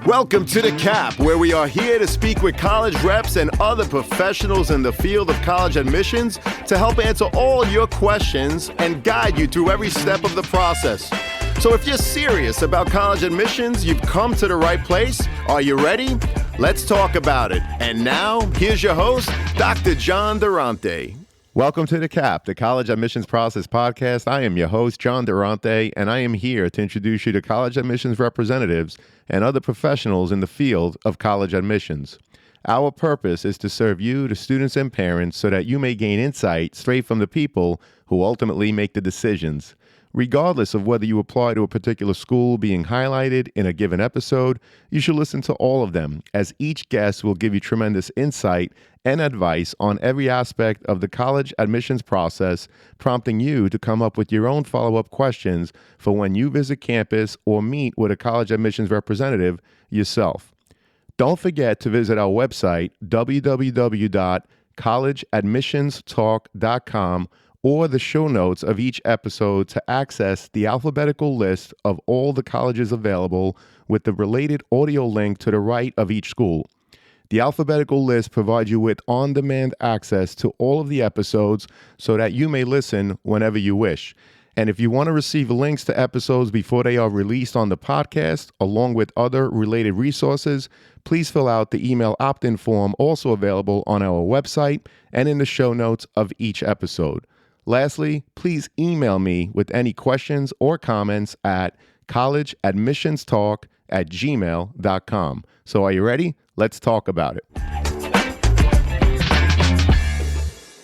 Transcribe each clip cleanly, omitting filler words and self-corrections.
Welcome to The Cap, where we are here to speak with college reps and other professionals in the field of college admissions to help answer all your questions and guide you through every step of the process. So if you're serious about college admissions, you've come to the right place. Are you ready? Let's talk about it. And now, here's your host, Dr. John Durante. Welcome to The Cap, the College Admissions Process Podcast. I am your host, John Durante, and I am here to introduce you to college admissions representatives and other professionals in the field of college admissions. Our purpose is to serve you, the students and parents, so that you may gain insight straight from the people who ultimately make the decisions. Regardless of whether you apply to a particular school being highlighted in a given episode, you should listen to all of them, as each guest will give you tremendous insight and advice on every aspect of the college admissions process, prompting you to come up with your own follow-up questions for when you visit campus or meet with a college admissions representative yourself. Don't forget to visit our website, www.collegeadmissionstalk.com, or the show notes of each episode to access the alphabetical list of all the colleges available with the related audio link to the right of each school. The alphabetical list provides you with on-demand access to all of the episodes so that you may listen whenever you wish. And if you want to receive links to episodes before they are released on the podcast, along with other related resources, please fill out the email opt-in form also available on our website and in the show notes of each episode. Lastly, please email me with any questions or comments at collegeadmissionstalk@gmail.com. So are you ready? Let's talk about it.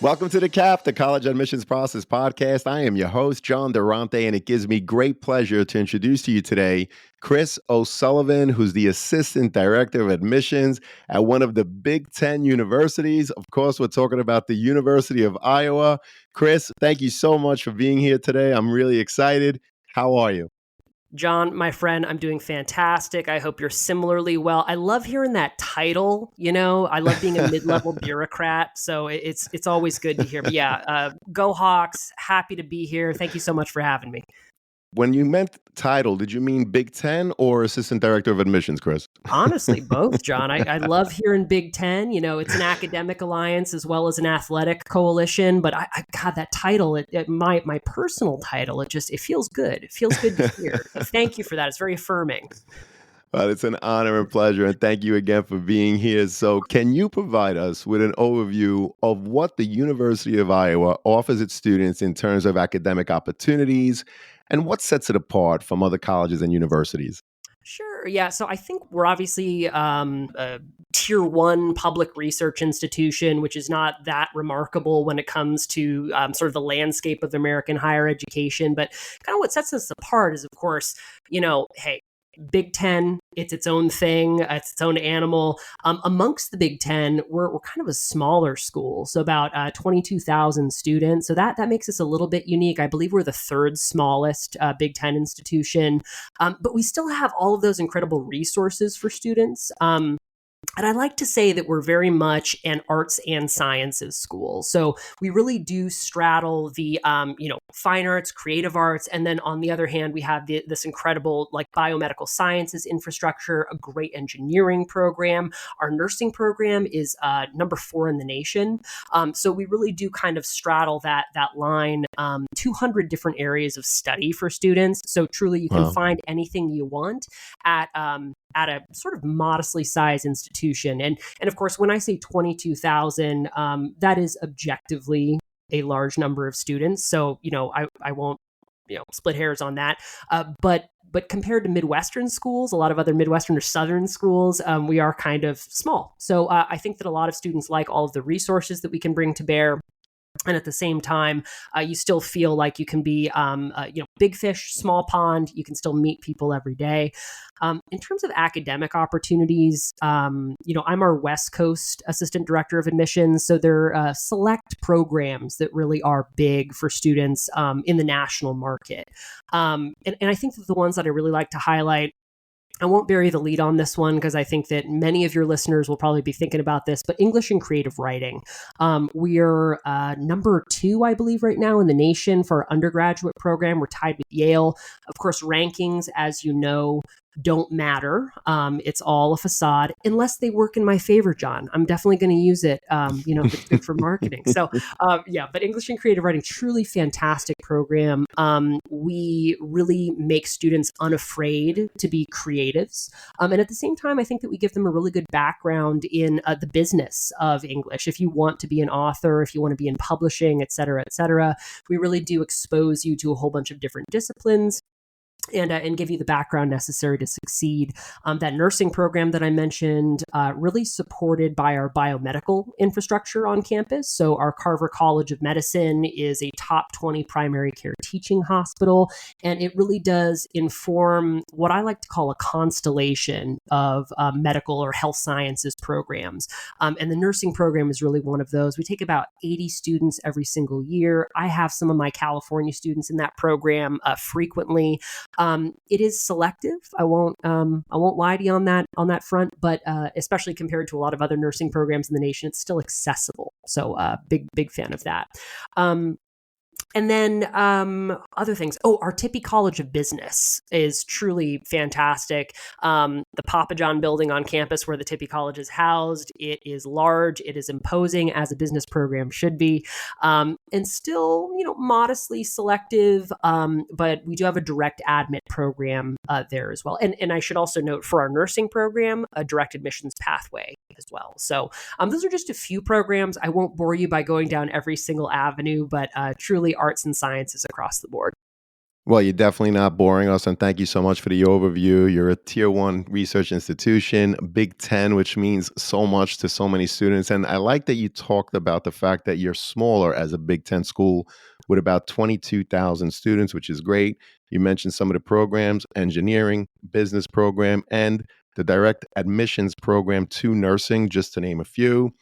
Welcome to The Cap, the College Admissions Process Podcast. I am your host, John Durante, and it gives me great pleasure to introduce to you today Chris O'Sullivan, who's the Assistant Director of Admissions at one of the Big Ten universities. Of course, we're talking about the University of Iowa. Chris, thank you so much for being here today. I'm really excited. How are you? John, my friend, I'm doing fantastic. I hope you're similarly well. I love hearing that title. You know, I love being a mid-level bureaucrat, so it's always good to hear. But yeah, go Hawks. Happy to be here. Thank you so much for having me. When you meant title, did you mean Big Ten or Assistant Director of Admissions, Chris? Honestly, both, John. I love hearing Big Ten. You know, it's an academic alliance as well as an athletic coalition. But God, that title, my personal title, it feels good. It feels good to hear. Thank you for that. It's very affirming. Well, it's an honor and pleasure, and thank you again for being here. So can you provide us with an overview of what the University of Iowa offers its students in terms of academic opportunities, and what sets it apart from other colleges and universities? Sure. Yeah. So I think we're obviously a tier one public research institution, which is not that remarkable when it comes to sort of the landscape of American higher education. But kind of what sets us apart is, of course, hey, Big Ten, it's its own thing, it's its own animal. Amongst the Big Ten, we're kind of a smaller school, so about 22,000 students. So that makes us a little bit unique. I believe we're the third smallest Big Ten institution, but we still have all of those incredible resources for students. And I like to say that we're very much an arts and sciences school. So we really do straddle the, fine arts, creative arts. And then on the other hand, we have this incredible biomedical sciences infrastructure, a great engineering program. Our nursing program is number 4 in the nation. So we really do kind of straddle that line, 200 different areas of study for students. So truly you can find anything you want at a sort of modestly sized institution. And of course, when I say 22,000, that is objectively a large number of students. So, I won't, split hairs on that. But compared to Midwestern schools, a lot of other Midwestern or Southern schools, we are kind of small. So I think that a lot of students like all of the resources that we can bring to bear. And at the same time, you still feel like you can be, big fish, small pond. You can still meet people every day. In terms of academic opportunities, I'm our West Coast Assistant Director of Admissions. So there are select programs that really are big for students in the national market. And I think that the ones that I really like to highlight, I won't bury the lead on this one because I think that many of your listeners will probably be thinking about this, but English and creative writing. We're number 2, I believe, right now in the nation for our undergraduate program. We're tied with Yale. Of course, rankings, as you know, don't matter. It's all a facade unless they work in my favor, John. I'm definitely going to use it, if it's good for marketing. So, but English and creative writing, truly fantastic program. We really make students unafraid to be creatives. And at the same time, I think that we give them a really good background in the business of English. If you want to be an author, if you want to be in publishing, et cetera, we really do expose you to a whole bunch of different disciplines and give you the background necessary to succeed. That nursing program that I mentioned, really supported by our biomedical infrastructure on campus. So our Carver College of Medicine is a top 20 primary care teaching hospital, and it really does inform what I like to call a constellation of medical or health sciences programs. And the nursing program is really one of those. We take about 80 students every single year. I have some of my California students in that program frequently. It is selective. I won't lie to you on that front, but especially compared to a lot of other nursing programs in the nation, it's still accessible. So big fan of that. And then other things. Oh, our Tippy College of Business is truly fantastic. The Papa John building on campus where the Tippy College is housed, it is large, it is imposing as a business program should be, and still, modestly selective. But we do have a direct admit program there as well. And I should also note for our nursing program, a direct admissions pathway as well. So those are just a few programs. I won't bore you by going down every single avenue, but truly arts and sciences across the board. Well, you're definitely not boring us, and thank you so much for the overview. You're a Tier 1 research institution, Big 10, which means so much to so many students. And I like that you talked about the fact that you're smaller as a Big 10 school with about 22,000 students, which is great. You mentioned some of the programs, engineering, business program, and the direct admissions program to nursing, just to name a few.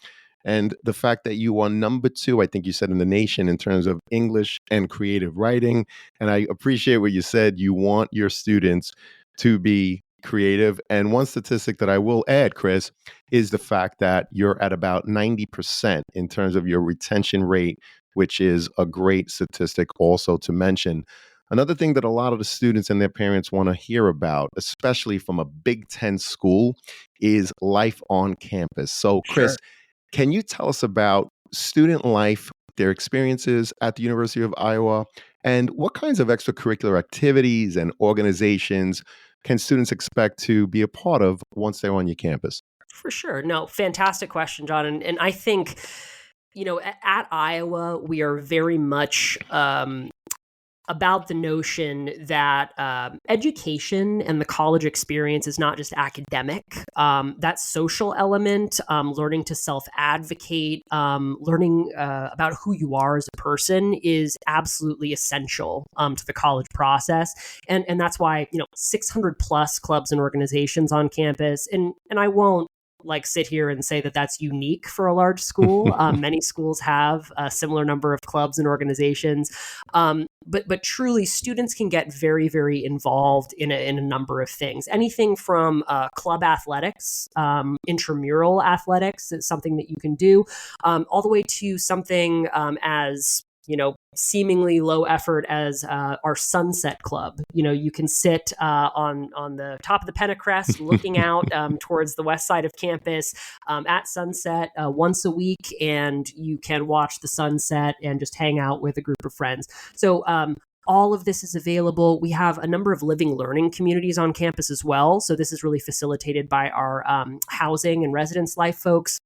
And the fact that you are number 2, I think you said, in the nation in terms of English and creative writing. And I appreciate what you said. You want your students to be creative. And one statistic that I will add, Chris, is the fact that you're at about 90% in terms of your retention rate, which is a great statistic also to mention. Another thing that a lot of the students and their parents want to hear about, especially from a Big 10 school, is life on campus. So, Chris, Sure. can you tell us about student life, their experiences at the University of Iowa, and what kinds of extracurricular activities and organizations can students expect to be a part of once they're on your campus? For sure. No, fantastic question, John. And I think, at Iowa, we are very much about the notion that education and the college experience is not just academic. That social element, learning to self-advocate, learning about who you are as a person is absolutely essential to the college process. And that's why, 600 plus clubs and organizations on campus. And I won't sit here and say that that's unique for a large school. Many schools have a similar number of clubs and organizations. But truly, students can get very, very involved in a number of things. Anything from club athletics, intramural athletics is something that you can do, all the way to something as seemingly low effort as our Sunset Club. You can sit on the top of the Pentacrest looking out towards the west side of campus at sunset once a week, and you can watch the sunset and just hang out with a group of friends. So all of this is available. We have a number of living learning communities on campus as well. So this is really facilitated by our housing and residence life folks.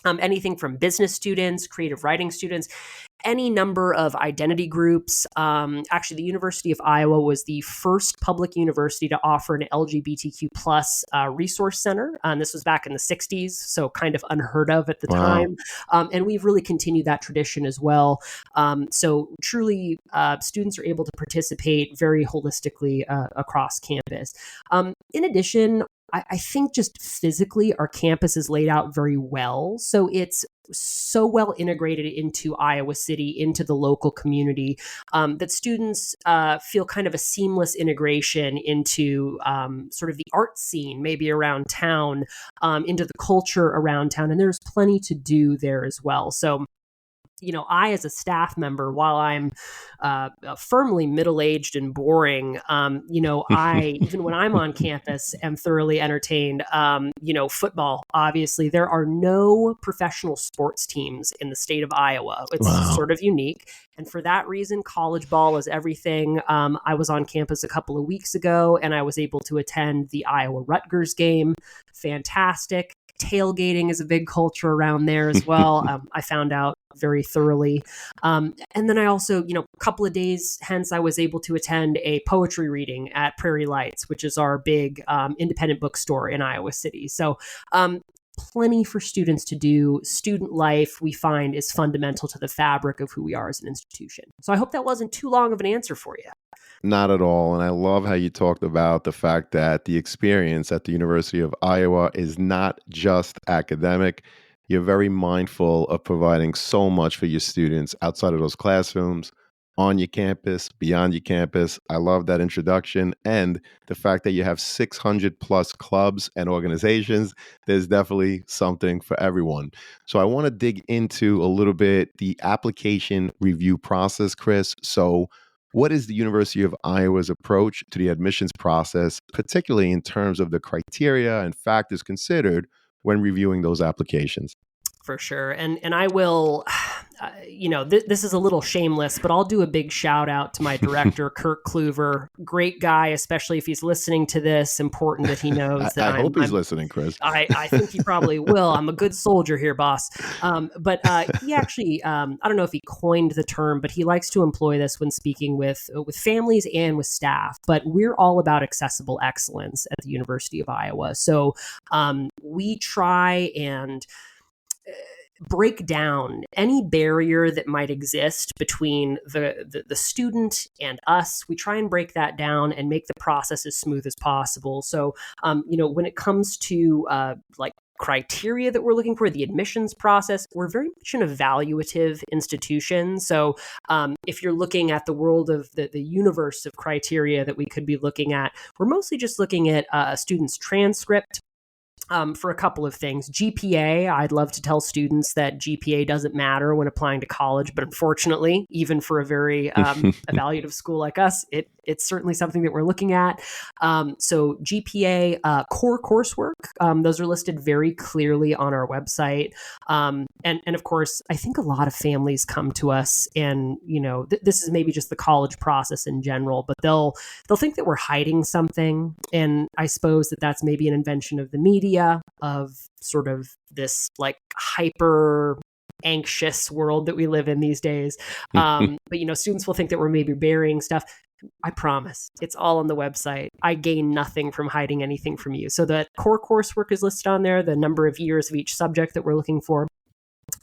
Anything from business students, creative writing students, any number of identity groups. Actually, the University of Iowa was the first public university to offer an LGBTQ plus resource center. This was back in the 60s, so kind of unheard of at the time. And we've really continued that tradition as well. So truly, students are able to participate very holistically across campus. In addition, I think just physically our campus is laid out very well. So it's so well integrated into Iowa City, into the local community, that students feel kind of a seamless integration into sort of the art scene, maybe around town, into the culture around town. And there's plenty to do there as well. So I, as a staff member, while I'm firmly middle-aged and boring, I, even when I'm on campus, am thoroughly entertained. Football, obviously, there are no professional sports teams in the state of Iowa. It's Wow. sort of unique. And for that reason, college ball is everything. I was on campus a couple of weeks ago, and I was able to attend the Iowa Rutgers game. Fantastic. Tailgating is a big culture around there as well. I found out very thoroughly. And then I also, a couple of days hence, I was able to attend a poetry reading at Prairie Lights, which is our big independent bookstore in Iowa City. So plenty for students to do. Student life, we find, is fundamental to the fabric of who we are as an institution. So I hope that wasn't too long of an answer for you. Not at all. And I love how you talked about the fact that the experience at the University of Iowa is not just academic. You're very mindful of providing so much for your students outside of those classrooms, on your campus, beyond your campus. I love that introduction and the fact that you have 600 plus clubs and organizations. There's definitely something for everyone. So I want to dig into a little bit the application review process, Chris. So what is the University of Iowa's approach to the admissions process, particularly in terms of the criteria and factors considered when reviewing those applications? For sure. And I will, this is a little shameless, but I'll do a big shout out to my director, Kirk Kluver. Great guy, especially if he's listening to this. Important that he knows that I hope he's listening, Chris. I think he probably will. I'm a good soldier here, boss. But he actually, I don't know if he coined the term, but he likes to employ this when speaking with families and with staff. But we're all about accessible excellence at the University of Iowa. So we try and break down any barrier that might exist between the student and us. We try and break that down and make the process as smooth as possible. So, when it comes to criteria that we're looking for, the admissions process, we're very much an evaluative institution. So if you're looking at the world of the universe of criteria that we could be looking at, we're mostly just looking at a student's transcript, for a couple of things. GPA, I'd love to tell students that GPA doesn't matter when applying to college, but unfortunately, even for a very evaluative school like us, it's certainly something that we're looking at. So GPA, core coursework, those are listed very clearly on our website. And of course, I think a lot of families come to us and, this is maybe just the college process in general, but they'll think that we're hiding something. And I suppose that's maybe an invention of the media, of sort of this hyper anxious world that we live in these days. But students will think that we're maybe burying stuff. I promise it's all on the website. I gain nothing from hiding anything from you. So the core coursework is listed on there, the number of years of each subject that we're looking for.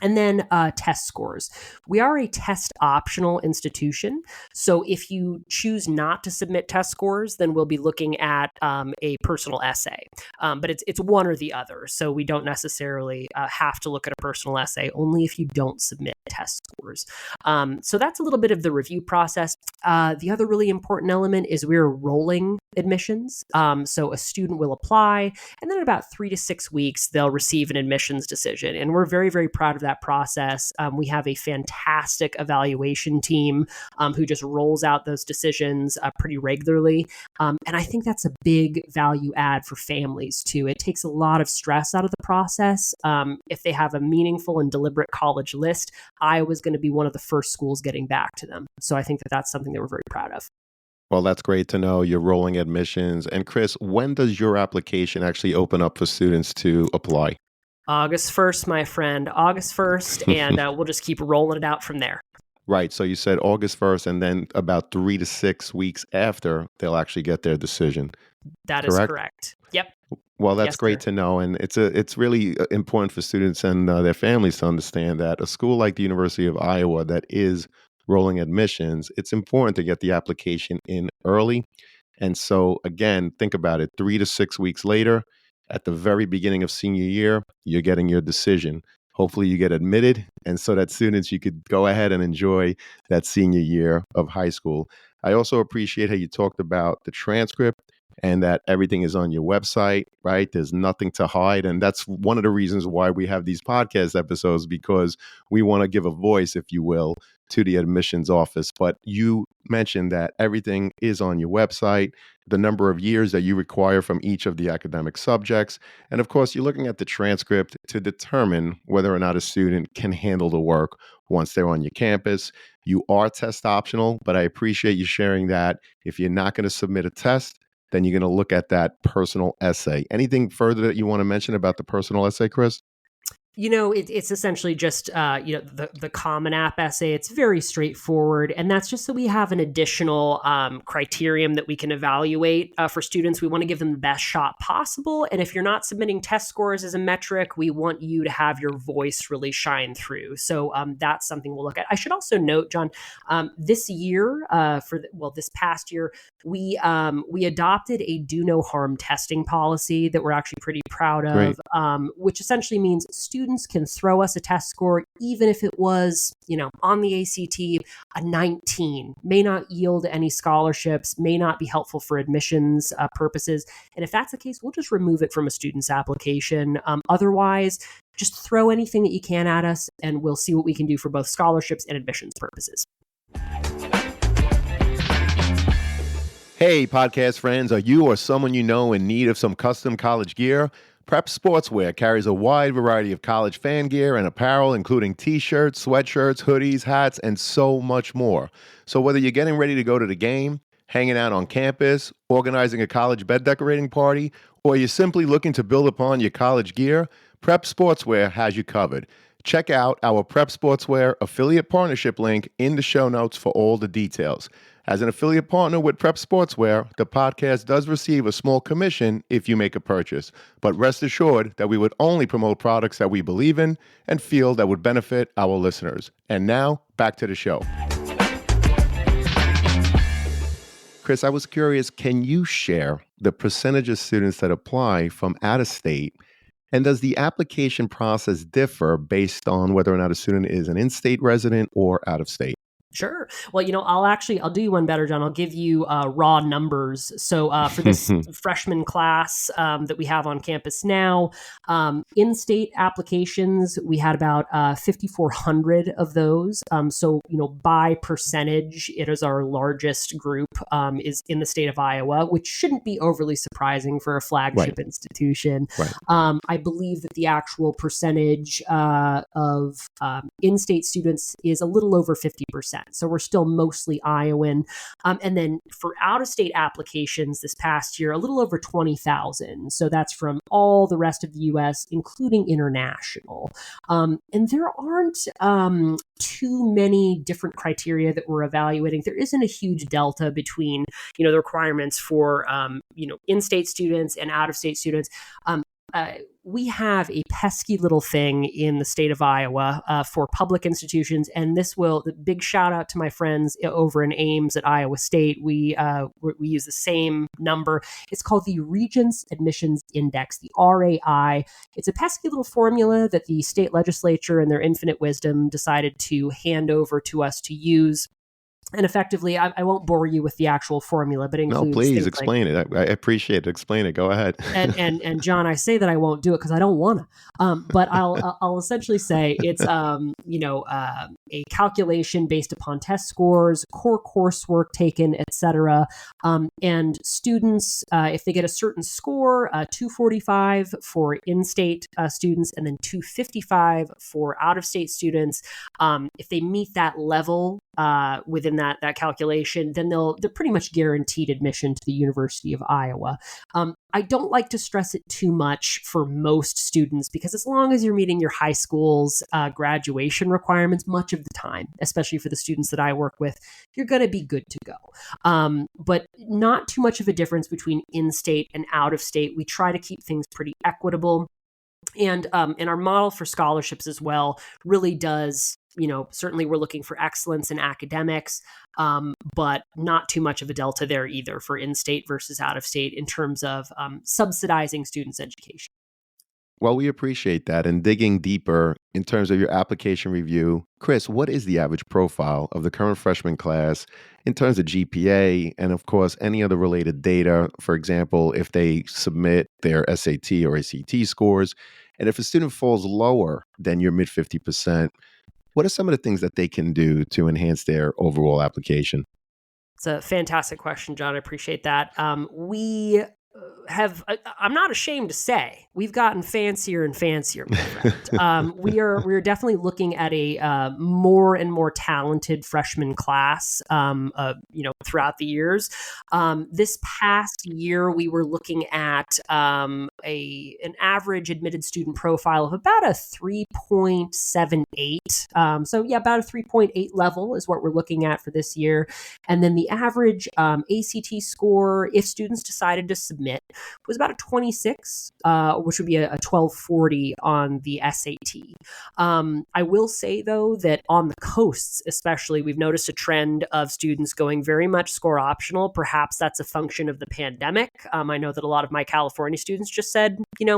And then test scores. We are a test optional institution. So if you choose not to submit test scores, then we'll be looking at a personal essay. But it's one or the other. So we don't necessarily have to look at a personal essay, only if you don't submit test scores. So that's a little bit of the review process. The other really important element is we're rolling admissions. So a student will apply, and then in about 3 to 6 weeks, they'll receive an admissions decision. And we're very, very proud of that process. We have a fantastic evaluation team who just rolls out those decisions pretty regularly. And I think that's a big value add for families too. It takes a lot of stress out of the process. If they have a meaningful and deliberate college list, Iowa's going to be one of the first schools getting back to them. So I think that's something that we're very proud of. Well, that's great to know. You're rolling admissions. And Chris, when does your application actually open up for students to apply? August 1st, my friend, August 1st, and we'll just keep rolling it out from there. Right. So you said August 1st, and then about 3 to 6 weeks after, they'll actually get their decision. That is correct. Yep. Well, that's great to know. And it's really important for students and their families to understand that a school like the University of Iowa that is rolling admissions, it's important to get the application in early. And so, again, think about it. 3 to 6 weeks later, at the very beginning of senior year, you're getting your decision. Hopefully you get admitted, and so that students, you could go ahead and enjoy that senior year of high school. I also appreciate how you talked about the transcript. and that everything is on your website, right? There's nothing to hide. And that's one of the reasons why we have these podcast episodes, because we want to give a voice, if you will, to the admissions office. But you mentioned that everything is on your website, the number of years that you require from each of the academic subjects. And of course, you're looking at the transcript to determine whether or not a student can handle the work once they're on your campus. You are test optional, but I appreciate you sharing that. If you're not going to submit a test, then you're going to look at that personal essay. Anything further that you want to mention about the personal essay, Chris? It's essentially just, the Common App essay. It's very straightforward. And that's just so we have an additional criterion that we can evaluate for students. We want to give them the best shot possible. And if you're not submitting test scores as a metric, we want you to have your voice really shine through. So that's something we'll look at. I should also note, John, this year, this past year, we adopted a do no harm testing policy that we're actually pretty proud of, which essentially means students can throw us a test score, even if it was, on the ACT, a 19, may not yield any scholarships, may not be helpful for admissions purposes. And if that's the case, we'll just remove it from a student's application. Otherwise, just throw anything that you can at us, and we'll see what we can do for both scholarships and admissions purposes. Hey, podcast friends, are you or someone you know in need of some custom college gear? Prep Sportswear carries a wide variety of college fan gear and apparel, including t-shirts, sweatshirts, hoodies, hats, and so much more. So whether you're getting ready to go to the game, hanging out on campus, organizing a college bed decorating party, or you're simply looking to build upon your college gear, Prep Sportswear has you covered. Check out our Prep Sportswear affiliate partnership link in the show notes for all the details. As an affiliate partner with Prep Sportswear, the podcast does receive a small commission if you make a purchase. But rest assured that we would only promote products that we believe in and feel that would benefit our listeners. And now, back to the show. Chris, I was curious, can you share the percentage of students that apply from out of state? And does the application process differ based on whether or not a student is an in-state resident or out of state? Sure. Well, I'll do you one better, John. I'll give you raw numbers. So for this freshman class that we have on campus now, in-state applications, we had about 5,400 of those. So, by percentage, it is our largest group is in the state of Iowa, which shouldn't be overly surprising for a flagship institution. Right. I believe that the actual percentage of in-state students is a little over 50%. So we're still mostly Iowan. And then for out-of-state applications this past year, a little over 20,000. So that's from all the rest of the U.S., including international. And there aren't too many different criteria that we're evaluating. There isn't a huge delta between, the requirements for, in-state students and out-of-state students. We have a pesky little thing in the state of Iowa for public institutions, and the big shout out to my friends over in Ames at Iowa State. We use the same number. It's called the Regents Admissions Index, the RAI. It's a pesky little formula that the state legislature, in their infinite wisdom, decided to hand over to us to use. And effectively, I won't bore you with the actual formula, but includes. No, please explain it. I appreciate it. Explain it. Go ahead. and John, I say that I won't do it because I don't want to. But I'll essentially say it's a calculation based upon test scores, core coursework taken, etc. And students, if they get a certain score, 245 for in-state students, and then 255 for out-of-state students. If they meet that level within that calculation, then they're pretty much guaranteed admission to the University of Iowa. I don't like to stress it too much for most students because as long as you're meeting your high school's graduation requirements much of the time, especially for the students that I work with, you're going to be good to go. But not too much of a difference between in-state and out-of-state. We try to keep things pretty equitable. And our model for scholarships as well really does, certainly we're looking for excellence in academics, but not too much of a delta there either for in-state versus out-of-state in terms of subsidizing students' education. Well, we appreciate that. And digging deeper in terms of your application review, Chris, what is the average profile of the current freshman class? in terms of GPA and, of course, any other related data. For example, if they submit their SAT or ACT scores, and if a student falls lower than your mid 50%, what are some of the things that they can do to enhance their overall application? It's a fantastic question, John. I appreciate that. We have, I'm not ashamed to say, we've gotten fancier and fancier, my friend. We are definitely looking at a more and more talented freshman class, throughout the years. This past year, we were looking at an average admitted student profile of about a 3.78. About a 3.8 level is what we're looking at for this year. And then the average ACT score, if students decided to submit, was about a 26, which would be a 1240 on the SAT. I will say, though, that on the coasts, especially, we've noticed a trend of students going very much score optional. Perhaps that's a function of the pandemic. I know that a lot of my California students just said,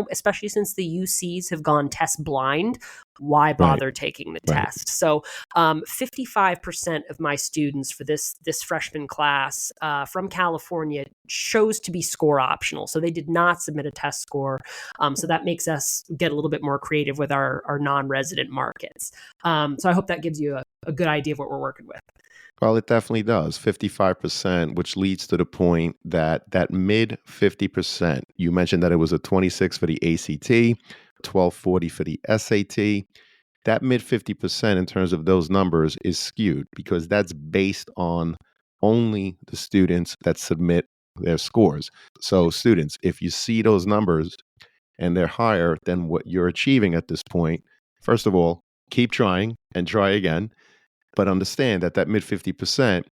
especially since the UCs have gone test blind, why bother taking the test? So 55% of my students for this freshman class from California chose to be score optional. So they did not submit a test score. So that makes us get a little bit more creative with our non-resident markets. So I hope that gives you a good idea of what we're working with. Well, it definitely does. 55%, which leads to the point that mid 50%, you mentioned that it was a 26 for the ACT, 1240 for the SAT. That mid 50% in terms of those numbers is skewed because that's based on only the students that submit their scores. So, students, if you see those numbers and they're higher than what you're achieving at this point, first of all, keep trying and try again. But understand that mid 50%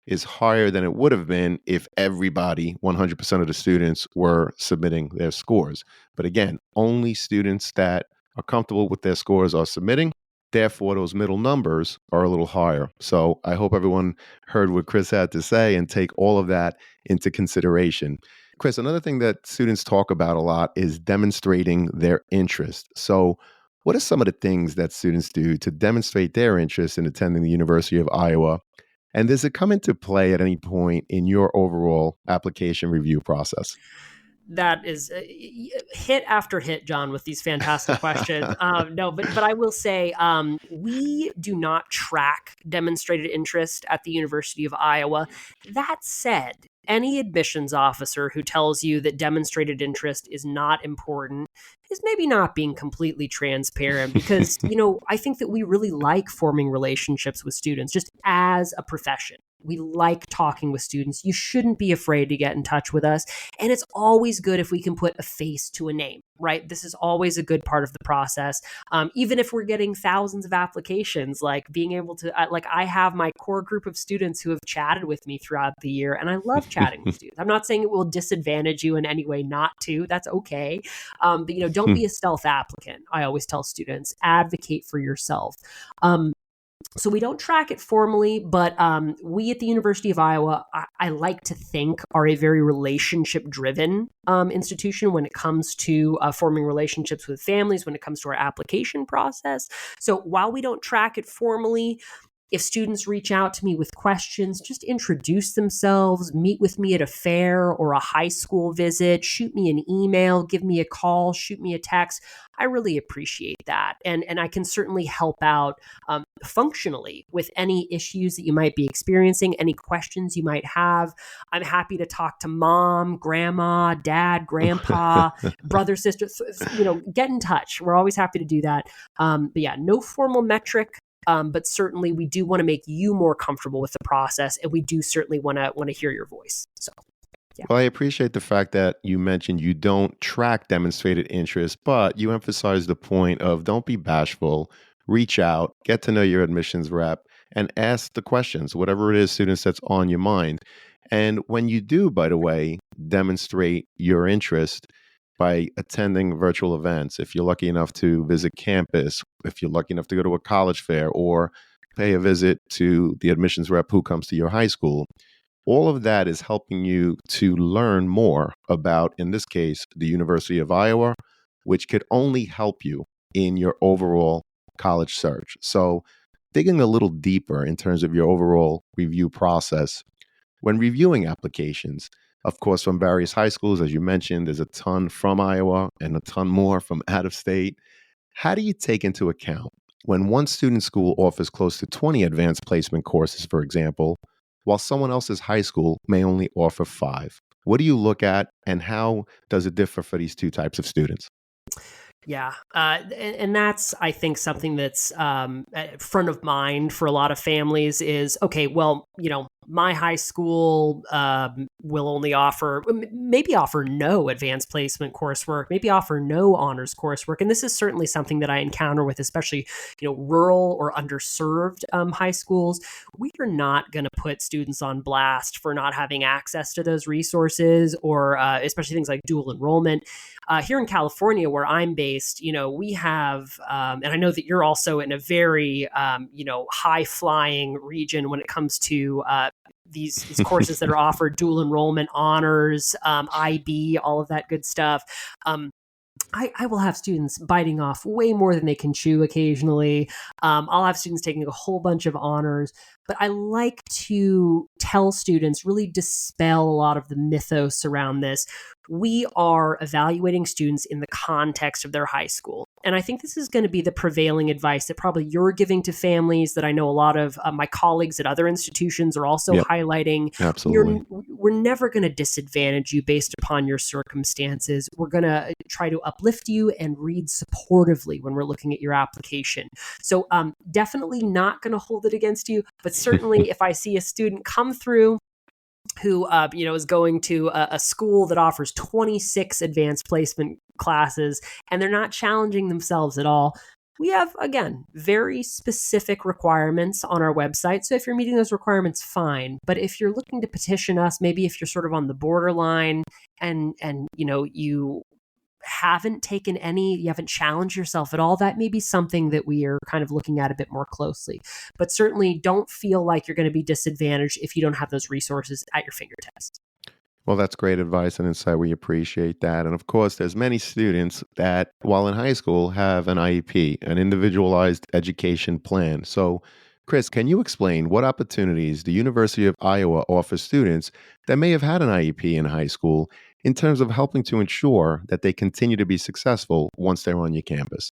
is higher than it would have been if everybody, 100% of the students, were submitting their scores. But again, only students that are comfortable with their scores are submitting. Therefore, those middle numbers are a little higher. So I hope everyone heard what Chris had to say and take all of that into consideration. Chris, another thing that students talk about a lot is demonstrating their interest. So what are some of the things that students do to demonstrate their interest in attending the University of Iowa? And does it come into play at any point in your overall application review process? That is hit after hit, John, with these fantastic questions. No, but I will say we do not track demonstrated interest at the University of Iowa. That said, any admissions officer who tells you that demonstrated interest is not important is maybe not being completely transparent because, I think that we really like forming relationships with students just as a profession. We like talking with students. You shouldn't be afraid to get in touch with us. And it's always good if we can put a face to a name, right? This is always a good part of the process. Even if we're getting thousands of applications, like being able to, I have my core group of students who have chatted with me throughout the year, and I love chatting with students. I'm not saying it will disadvantage you in any way not to. That's okay. But, don't be a stealth applicant. I always tell students, advocate for yourself. So we don't track it formally, but we at the University of Iowa, I like to think, are a very relationship-driven institution when it comes to forming relationships with families, when it comes to our application process. So while we don't track it formally, if students reach out to me with questions, just introduce themselves, meet with me at a fair or a high school visit, shoot me an email, give me a call, shoot me a text. I really appreciate that. And I can certainly help out functionally with any issues that you might be experiencing, any questions you might have. I'm happy to talk to mom, grandma, dad, grandpa, brother, sister, get in touch. We're always happy to do that. But yeah, no formal metric. But certainly we do want to make you more comfortable with the process, and we do certainly want to hear your voice. So, yeah. Well, I appreciate the fact that you mentioned you don't track demonstrated interest, but you emphasize the point of don't be bashful, reach out, get to know your admissions rep, and ask the questions, whatever it is, students, that's on your mind. And when you do, by the way, demonstrate your interest by attending virtual events, if you're lucky enough to visit campus, if you're lucky enough to go to a college fair or pay a visit to the admissions rep who comes to your high school, all of that is helping you to learn more about, in this case, the University of Iowa, which could only help you in your overall college search. So digging a little deeper in terms of your overall review process, when reviewing applications, of course, from various high schools, as you mentioned, there's a ton from Iowa and a ton more from out of state. How do you take into account when one student school offers close to 20 advanced placement courses, for example, while someone else's high school may only offer 5? What do you look at, and how does it differ for these two types of students? Yeah. And that's, I think, something that's front of mind for a lot of families is, okay, well, my high school will only offer, maybe offer no advanced placement coursework, maybe offer no honors coursework. And this is certainly something that I encounter with, especially, rural or underserved high schools. We are not going to put students on blast for not having access to those resources, or especially things like dual enrollment. Here in California, where I'm based, we have, and I know that you're also in a very, high flying region when it comes to these courses that are offered, dual enrollment, honors, IB, all of that good stuff. I will have students biting off way more than they can chew occasionally. I'll have students taking a whole bunch of honors, but I like to tell students, really dispel a lot of the mythos around this. We are evaluating students in the context of their high school. And I think this is going to be the prevailing advice that probably you're giving to families, that I know a lot of my colleagues at other institutions are also Yep, highlighting. absolutely. We're never going to disadvantage you based upon your circumstances. We're going to try to uplift you and read supportively when we're looking at your application. So definitely not going to hold it against you, but certainly if I see a student come through who is going to a school that offers 26 advanced placement classes and they're not challenging themselves at all, we have, again, very specific requirements on our website. So if you're meeting those requirements, fine. But if you're looking to petition us, maybe if you're sort of on the borderline and you haven't challenged yourself at all, that may be something that we are kind of looking at a bit more closely. But certainly don't feel like you're going to be disadvantaged if you don't have those resources at your fingertips. Well, that's great advice and insight. We appreciate that. And of course, there's many students that, while in high school, have an IEP, an individualized education plan. So, Chris, can you explain what opportunities the University of Iowa offers students that may have had an IEP in high school in terms of helping to ensure that they continue to be successful once they're on your campus?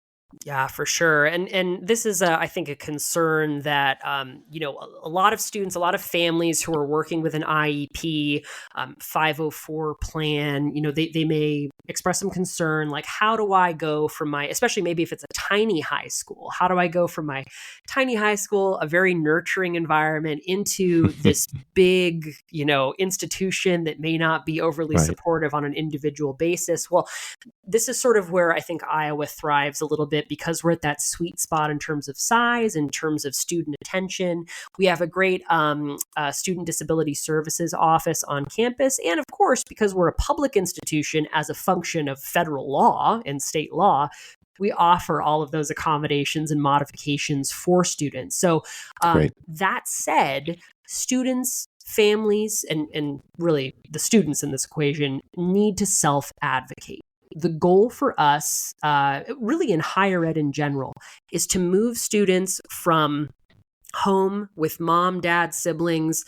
Yeah, for sure. And this is, I think, a concern that, a lot of students, a lot of families who are working with an IEP, 504 plan, they may express some concern, like, how do I go from especially maybe if it's a tiny high school, how do I go from my tiny high school, a very nurturing environment, into this big, institution that may not be overly Right. supportive on an individual basis? Well, this is sort of where I think Iowa thrives a little bit, because we're at that sweet spot in terms of size, in terms of student attention. We have a great student disability services office on campus. And of course, because we're a public institution, as a function of federal law and state law, we offer all of those accommodations and modifications for students. So Great. that said, students, families, and really the students in this equation need to self-advocate. The goal for us, really in higher ed in general, is to move students from home with mom, dad, siblings,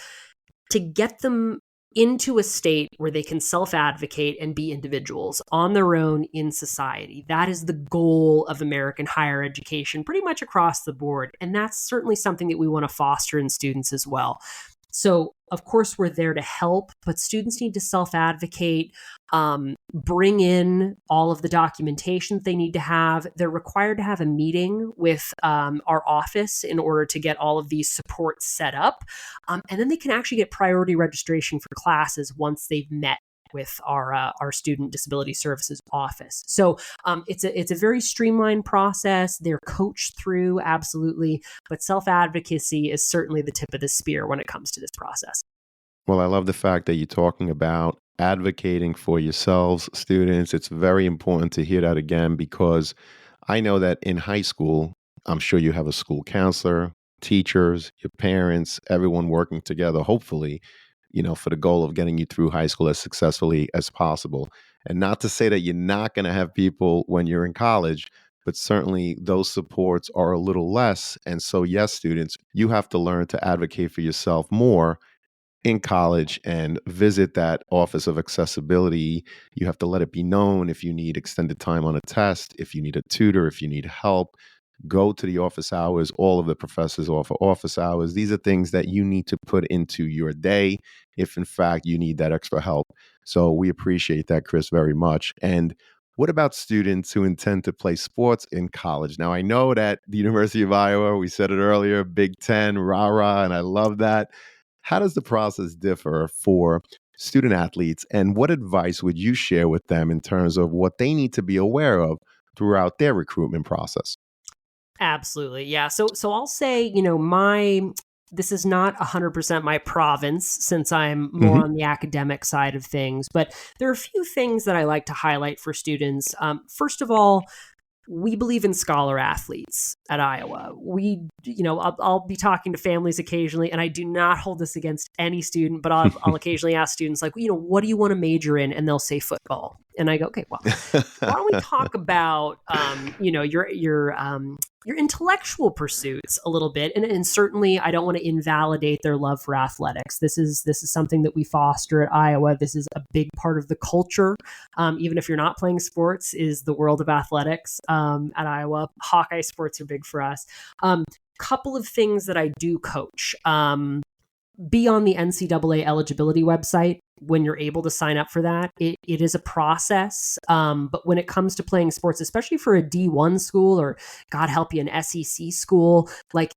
to get them into a state where they can self-advocate and be individuals on their own in society. That is the goal of American higher education, pretty much across the board. And that's certainly something that we want to foster in students as well. So, of course, we're there to help, but students need to self-advocate, bring in all of the documentation that they need to have. They're required to have a meeting with our office in order to get all of these supports set up. And then they can actually get priority registration for classes once they've met with our student disability services office. So it's a very streamlined process. They're coached through, absolutely, but self-advocacy is certainly the tip of the spear when it comes to this process. Well, I love the fact that you're talking about advocating for yourselves, students. It's very important to hear that again, because I know that in high school, I'm sure you have a school counselor, teachers, your parents, everyone working together, hopefully, for the goal of getting you through high school as successfully as possible. And not to say that you're not going to have people when you're in college, but certainly those supports are a little less. And so, yes, students, you have to learn to advocate for yourself more in college and visit that office of accessibility. You have to let it be known if you need extended time on a test, if you need a tutor, if you need help. Go to the office hours. All of the professors offer office hours. These are things that you need to put into your day if, in fact, you need that extra help. So we appreciate that, Chris, very much. And what about students who intend to play sports in college? Now, I know that the University of Iowa, we said it earlier, Big Ten, rah, rah, and I love that. How does the process differ for student athletes, and what advice would you share with them in terms of what they need to be aware of throughout their recruitment process? Absolutely. Yeah. So I'll say, my this is not 100% my province since I'm more Hmm. on the academic side of things, but there are a few things that I like to highlight for students. First of all, we believe in scholar athletes at Iowa. I'll be talking to families occasionally, and I do not hold this against any student, but I'll occasionally ask students, like, what do you want to major in? And they'll say football. And I go, okay, well, why don't we talk about, your intellectual pursuits a little bit? And certainly, I don't want to invalidate their love for athletics. This is something that we foster at Iowa. This is a big part of the culture. Even if you're not playing sports, is the world of athletics at Iowa. Hawkeye sports are big for us. Couple of things that I do coach. Be on the NCAA eligibility website when you're able to sign up for that. It is a process. But when it comes to playing sports, especially for a D1 school or, God help you, an SEC school, like,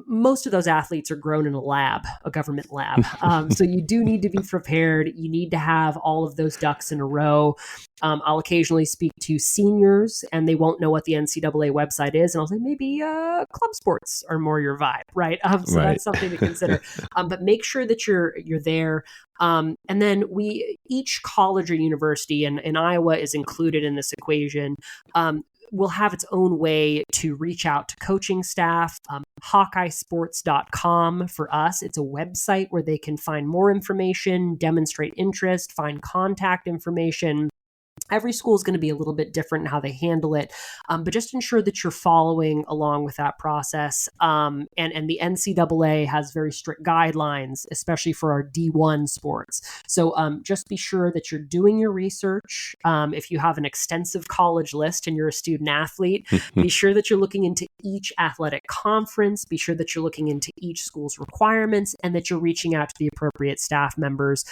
most of those athletes are grown in a government lab. So you do need to be prepared. You need to have all of those ducks in a row. I'll occasionally speak to seniors and they won't know what the NCAA website is. And I'll say, maybe club sports are more your vibe, right? So Right. that's something to consider. But make sure that you're there. And then each college or university, and Iowa is included in this equation, will have its own way to reach out to coaching staff. HawkeyeSports.com for us. It's a website where they can find more information, demonstrate interest, find contact information. Every school is going to be a little bit different in how they handle it, but just ensure that you're following along with that process. And the NCAA has very strict guidelines, especially for our D1 sports. So just be sure that you're doing your research. If you have an extensive college list and you're a student athlete, be sure that you're looking into each athletic conference. Be sure that you're looking into each school's requirements and that you're reaching out to the appropriate staff members.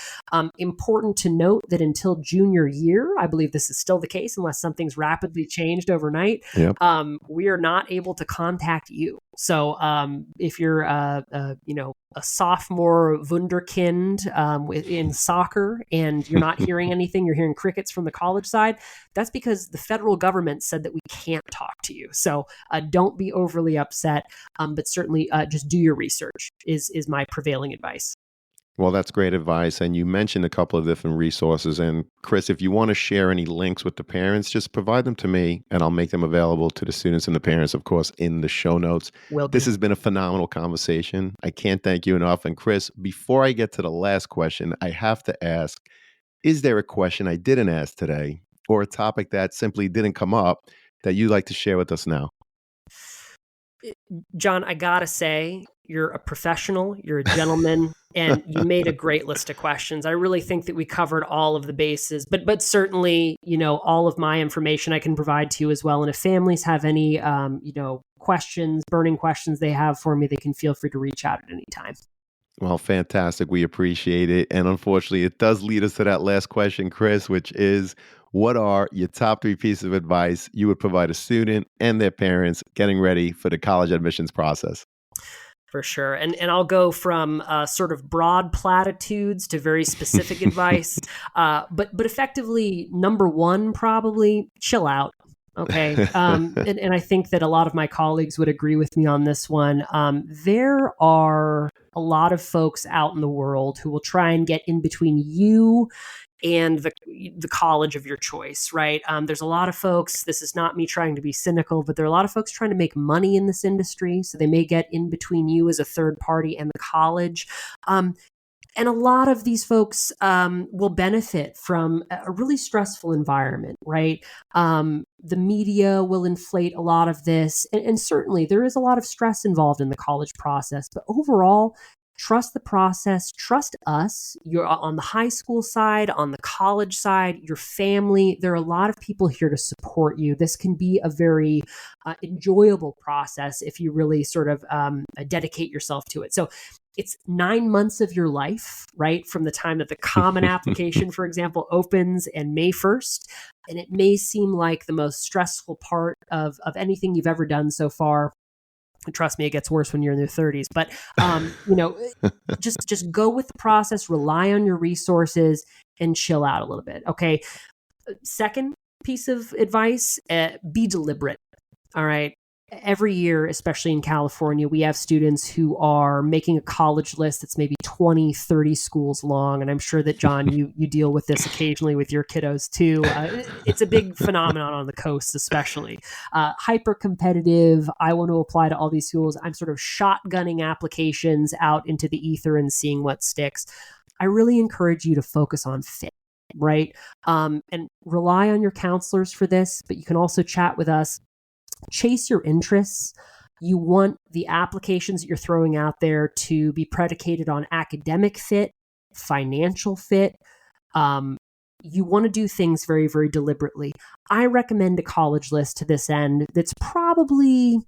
Important to note that until junior year, I believe this is still the case unless something's rapidly changed overnight. Yep. We are not able to contact you. So if you're a sophomore wunderkind in soccer and you're not hearing anything, you're hearing crickets from the college side, that's because the federal government said that we can't talk to you. So don't be overly upset, but certainly just do your research is my prevailing advice. Well, that's great advice. And you mentioned a couple of different resources. And Chris, if you want to share any links with the parents, just provide them to me and I'll make them available to the students and the parents, of course, in the show notes. Will do. This has been a phenomenal conversation. I can't thank you enough. And Chris, before I get to the last question, I have to ask, is there a question I didn't ask today or a topic that simply didn't come up that you'd like to share with us now? John, I gotta say, you're a professional, you're a gentleman, and you made a great list of questions. I really think that we covered all of the bases, but certainly, all of my information I can provide to you as well. And if families have any, questions, burning questions they have for me, they can feel free to reach out at any time. Well, fantastic. We appreciate it. And unfortunately, it does lead us to that last question, Chris, which is what are your top three pieces of advice you would provide a student and their parents getting ready for the college admissions process? For sure. And I'll go from sort of broad platitudes to very specific advice. But effectively, number one, probably chill out. Okay. And I think that a lot of my colleagues would agree with me on this one. There are a lot of folks out in the world who will try and get in between you and the college of your choice, right? There's a lot of folks, this is not me trying to be cynical, but there are a lot of folks trying to make money in this industry. So they may get in between you as a third party and the college. And a lot of these folks will benefit from a really stressful environment, right? The media will inflate a lot of this. And certainly there is a lot of stress involved in the college process. But overall, trust the process, trust us. You're on the high school side, on the college side, your family. There are a lot of people here to support you. This can be a very enjoyable process if you really sort of dedicate yourself to it. So it's 9 months of your life, right? From the time that the common application, for example, opens and May 1st. And it may seem like the most stressful part of anything you've ever done so far. And trust me, it gets worse when you're in your 30s. But, just go with the process, rely on your resources, and chill out a little bit. Okay. Second piece of advice, be deliberate. All right. Every year, especially in California, we have students who are making a college list that's maybe 20, 30 schools long. And I'm sure that, John, you deal with this occasionally with your kiddos too. It's a big phenomenon on the coast, especially. Hyper competitive. I want to apply to all these schools. I'm sort of shotgunning applications out into the ether and seeing what sticks. I really encourage you to focus on fit. Right. And rely on your counselors for this, but you can also chat with us. Chase your interests. You want the applications that you're throwing out there to be predicated on academic fit, financial fit. You want to do things very, very deliberately. I recommend a college list to this end that's probably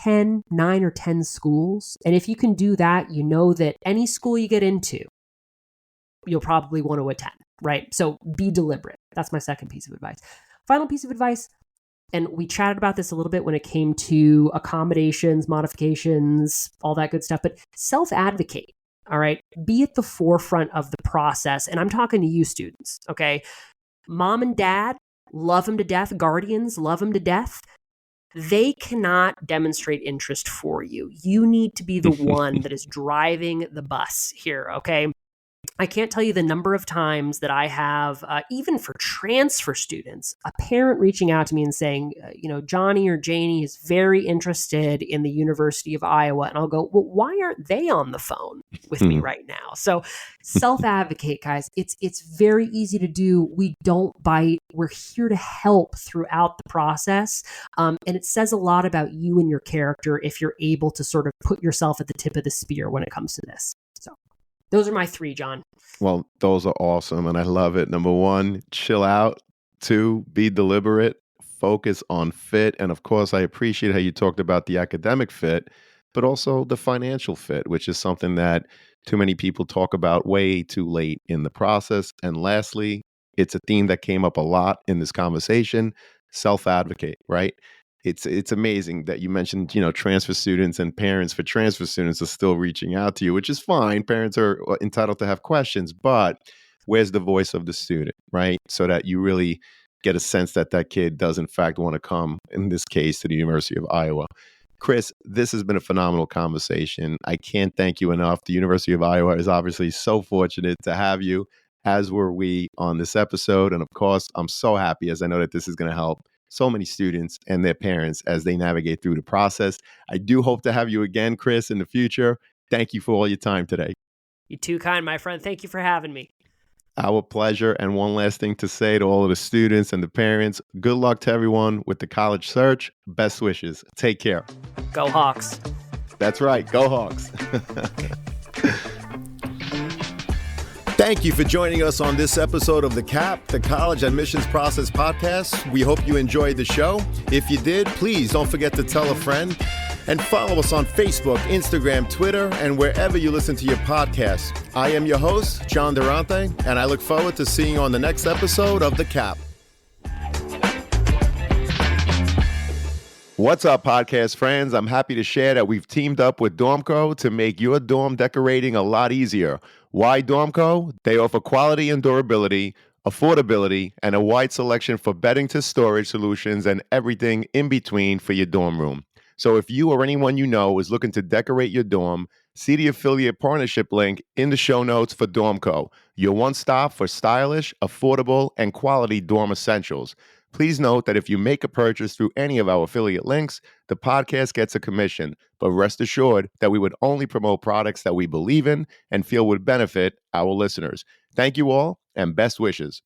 9 or 10 schools. And if you can do that, you know that any school you get into, you'll probably want to attend, right? So be deliberate. That's my second piece of advice. Final piece of advice, and we chatted about this a little bit when it came to accommodations, modifications, all that good stuff, but self-advocate, all right? Be at the forefront of the process. And I'm talking to you students, okay? Mom and dad love them to death. Guardians love them to death. They cannot demonstrate interest for you. You need to be the one that is driving the bus here, okay? I can't tell you the number of times that I have, even for transfer students, a parent reaching out to me and saying, Johnny or Janie is very interested in the University of Iowa. And I'll go, well, why aren't they on the phone with me right now? So self-advocate, guys. It's very easy to do. We don't bite. We're here to help throughout the process. And it says a lot about you and your character if you're able to sort of put yourself at the tip of the spear when it comes to this. So those are my 3, John. Well, those are awesome, and I love it. Number 1, chill out. 2, be deliberate. Focus on fit. And of course, I appreciate how you talked about the academic fit, but also the financial fit, which is something that too many people talk about way too late in the process. And lastly, it's a theme that came up a lot in this conversation, self-advocate, right? It's amazing that you mentioned, transfer students and parents for transfer students are still reaching out to you, which is fine. Parents are entitled to have questions, but where's the voice of the student, right? So that you really get a sense that that kid does in fact want to come, in this case, to the University of Iowa. Chris, this has been a phenomenal conversation. I can't thank you enough. The University of Iowa is obviously so fortunate to have you, as were we, on this episode. And of course, I'm so happy, as I know that this is going to help so many students and their parents as they navigate through the process. I do hope to have you again, Chris, in the future. Thank you for all your time today. You're too kind, my friend. Thank you for having me. Our pleasure. And one last thing to say to all of the students and the parents, good luck to everyone with the college search. Best wishes. Take care. Go Hawks. That's right. Go Hawks. Thank you for joining us on this episode of The CAP, the College Admissions Process Podcast. We hope you enjoyed the show. If you did, please don't forget to tell a friend and follow us on Facebook, Instagram, Twitter, and wherever you listen to your podcasts. I am your host, John Durante, and I look forward to seeing you on the next episode of The CAP. What's up, podcast friends? I'm happy to share that we've teamed up with Dormco to make your dorm decorating a lot easier. Why Dormco? They offer quality and durability, affordability, and a wide selection for bedding to storage solutions and everything in between for your dorm room. So if you or anyone you know is looking to decorate your dorm, see the affiliate partnership link in the show notes for Dormco, your one stop for stylish, affordable, and quality dorm essentials. Please note that if you make a purchase through any of our affiliate links, the podcast gets a commission, but rest assured that we would only promote products that we believe in and feel would benefit our listeners. Thank you all, and best wishes.